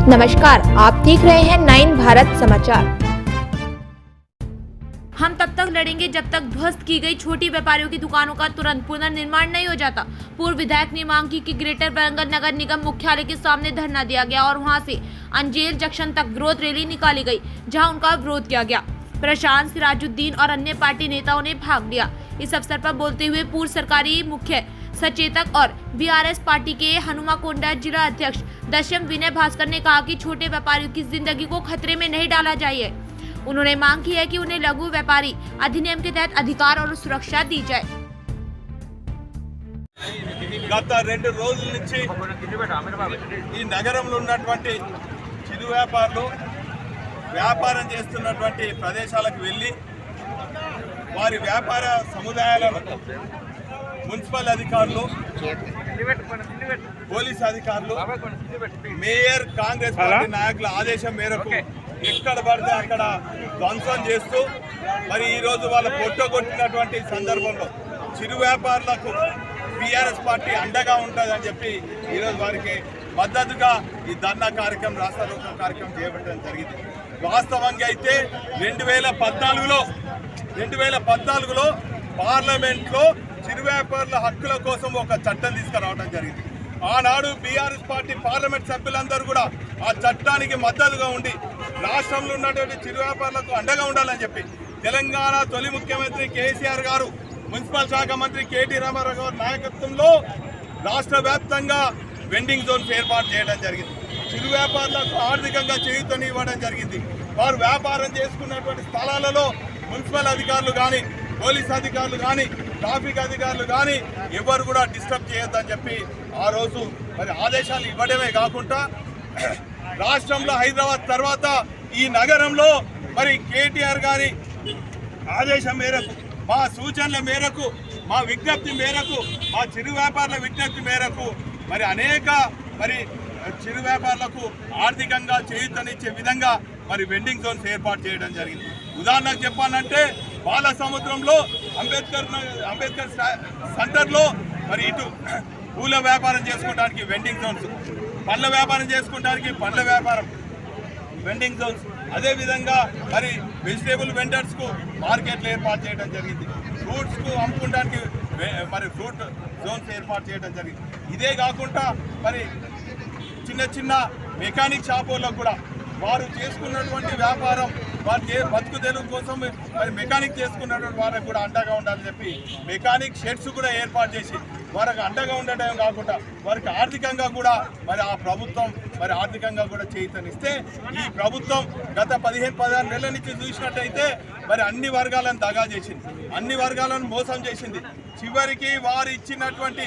नमस्कार, आप देख रहे हैं 9 भारत समाचार। हम तब तक लड़ेंगे जब तक ध्वस्त की गई छोटी व्यापारियों की दुकानों का तुरंत पुनर्निर्माण नहीं हो जाता। पूर्व विधायक ने मांग की कि ग्रेटर वारंगल नगर निगम मुख्यालय के सामने धरना दिया गया और वहां से अंजेल जंक्शन तक विरोध रैली निकाली गई, जहां उनका विरोध किया गया। प्रशांत सिराजुद्दीन और अन्य पार्टी नेताओं ने भाग लिया। इस अवसर पर बोलते हुए पूर्व सरकारी मुख्य सचेतक और बीआरएस पार्टी के हनुमाकोंडा जिला अध्यक्ष दशम विनय भास्कर ने कहा कि छोटे व्यापारियों की जिंदगी को खतरे में नहीं डाला जाए। उन्होंने मांग की है कि उन्हें लघु व्यापारी अधिनियम के तहत अधिकार और सुरक्षा दी जाए। గత 2 రోజుల నుంచి ఈ నగరంలో ఉన్నటువంటి చిరు వ్యాపారులు వ్యాపారం చేస్తున్నటువంటి ప్రదేశాలకు వెళ్ళి వారి వ్యాపార సముదాయాలను మున్సిపల్ అధికారులు, పోలీస్ అధికారులు, మేయర్, కాంగ్రెస్ పార్టీ నాయకుల ఆదేశం మేరకు ఎక్కడ పడితే అక్కడ ధ్వంసం చేస్తూ మరి ఈరోజు వాళ్ళ పొట్టగొట్టినటువంటి సందర్భంలో చిరు వ్యాపారులకు బీఆర్ఎస్ పార్టీ అండగా ఉంటుందని చెప్పి ఈరోజు వారికి మద్దతుగా ఈ ధర్నా కార్యక్రమం, రాస్తారోకో కార్యక్రమం చేపట్టడం జరిగింది. వాస్తవంగా అయితే 2014లో పార్లమెంట్లో చిరు వ్యాపారుల హక్కుల కోసం ఒక చట్టం తీసుకురావడం జరిగింది. ఆనాడు బీఆర్ఎస్ పార్టీ పార్లమెంట్ సభ్యులందరూ కూడా ఆ చట్టానికి మద్దతుగా ఉండి రాష్ట్రంలో ఉన్నటువంటి చిరు వ్యాపారులకు అండగా ఉండాలని చెప్పి తెలంగాణ తొలి ముఖ్యమంత్రి కేసీఆర్ గారు, మున్సిపల్ శాఖ మంత్రి కేటీ రామారావు గారి నాయకత్వంలో రాష్ట్ర వ్యాప్తంగా వెండింగ్ జోన్స్ ఏర్పాటు చేయడం జరిగింది. చిరు వ్యాపారులకు ఆర్థికంగా చేయూతనివ్వడం జరిగింది. వారు వ్యాపారం చేసుకున్నటువంటి స్థలాలలో మున్సిపల్ అధికారులు కానీ, పోలీస్ అధికారులు కానీ, ట్రాఫిక్ అధికారులు కానీ ఎవరు కూడా డిస్టర్బ్ చేయొద్దని చెప్పి ఆ రోజు మరి ఆదేశాలు ఇవ్వడమే కాకుండా రాష్ట్రంలో హైదరాబాద్ తర్వాత ఈ నగరంలో మరి కేటీఆర్ గారి ఆదేశం మేరకు, మా సూచనల మేరకు, మా విజ్ఞప్తి మేరకు, మా చిరు వ్యాపారుల విజ్ఞప్తి మేరకు మరి అనేక చిరు వ్యాపారులకు ఆర్థికంగా చేయూతనిచ్చే విధంగా మరి వెండింగ్ జోన్స్ ఏర్పాటు చేయడం జరిగింది. ఉదాహరణకు చెప్పాలంటే బాలసముద్రంలో అంబేద్కర్ సెంటర్లో మరి ఇటు పూల వ్యాపారం చేసుకోవడానికి వెండింగ్ జోన్స్, పండ్ల వ్యాపారం చేసుకోవడానికి పండ్ల వ్యాపారం వెండింగ్ జోన్స్, అదేవిధంగా మరి వెజిటేబుల్ వెండర్స్కు మార్కెట్లు ఏర్పాటు చేయడం జరిగింది. ఫ్రూట్స్కు అమ్ముకోవడానికి మరి ఫ్రూట్ జోన్స్ ఏర్పాటు చేయడం జరిగింది. ఇదే కాకుండా మరి చిన్న చిన్న మెకానిక్ షాపులకు కూడా వారు చేసుకున్నటువంటి వ్యాపారం, వారు బతుకు తెరువు కోసం మరి మెకానిక్ చేసుకున్నటువంటి వారికి కూడా అండగా ఉండాలని చెప్పి మెకానిక్ షెడ్స్ కూడా ఏర్పాటు చేసి వారికి అండగా ఉండటం కాకుండా వారికి ఆర్థికంగా కూడా మరి ఆ ప్రభుత్వం మరి ఆర్థికంగా కూడా చేయూతనిస్తే, ఈ ప్రభుత్వం గత 15-16 నెలల నుంచి చూసినట్టయితే మరి అన్ని వర్గాలను దగా చేసింది, అన్ని వర్గాలను మోసం చేసింది. చివరికి వారు ఇచ్చినటువంటి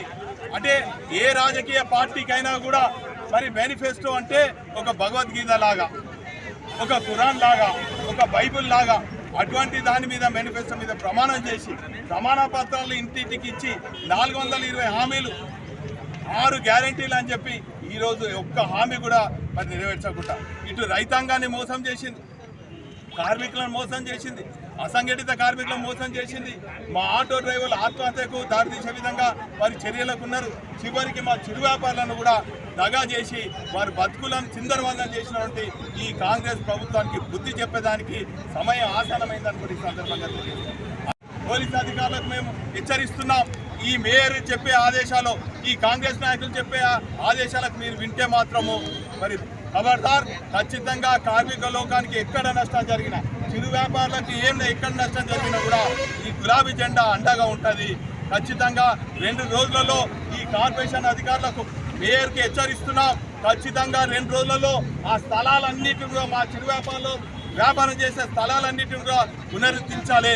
అంటే ఏ రాజకీయ పార్టీకైనా కూడా మరి మేనిఫెస్టో అంటే ఒక భగవద్గీత లాగా, ఒక ఖురాన్ లాగా, ఒక బైబిల్ లాగా అటువంటి దాని మీద మేనిఫెస్టో మీద ప్రమాణం చేసి ప్రమాణ పత్రాలు ఇంటింటికి ఇచ్చి 420 హామీలు, 6 గ్యారంటీలు అని చెప్పి ఈరోజు ఒక్క హామీ కూడా మరి నెరవేర్చకుండా ఇటు రైతాంగాన్ని మోసం చేసింది, కార్మికులను మోసం చేసింది, అసంఘటిత కార్మికులను మోసం చేసింది. మా ఆటో డ్రైవర్లు ఆత్మహత్యకు దారితీసే విధంగా వారి చర్యలకు ఉన్నారు. చివరికి మా చిరు వ్యాపారులను కూడా దగా చేసి వారి బతుకులను చిందరవందన చేసినటువంటి ఈ కాంగ్రెస్ ప్రభుత్వానికి బుద్ధి చెప్పేదానికి సమయం ఆసన్నమైందని కూడా ఈ సందర్భంగా తెలియజేస్తాం. పోలీస్ అధికారులకు మేము హెచ్చరిస్తున్నాం, ఈ మేయర్ చెప్పే ఆదేశాలు, ఈ కాంగ్రెస్ నాయకులు చెప్పే ఆదేశాలకు మీరు వింటే మాత్రము మరి ఖబర్దార్, ఖచ్చితంగా కార్మిక లోకానికి ఎక్కడ నష్టం జరిగినా, చిరు వ్యాపారులకు ఎక్కడ నష్టం జరిగినా కూడా ఈ గులాబీ జెండా అండగా ఉంటుంది. ఖచ్చితంగా 2 రోజులలో ఈ కార్పొరేషన్ అధికారులకు, మేయర్కి హెచ్చరిస్తున్నాం, ఖచ్చితంగా 2 రోజులలో ఆ స్థలాలన్నిటిని కూడా మా చిరు వ్యాపారులు వ్యాపారం చేసే స్థలాలన్నిటిని కూడా పునరుద్ధరించాలి.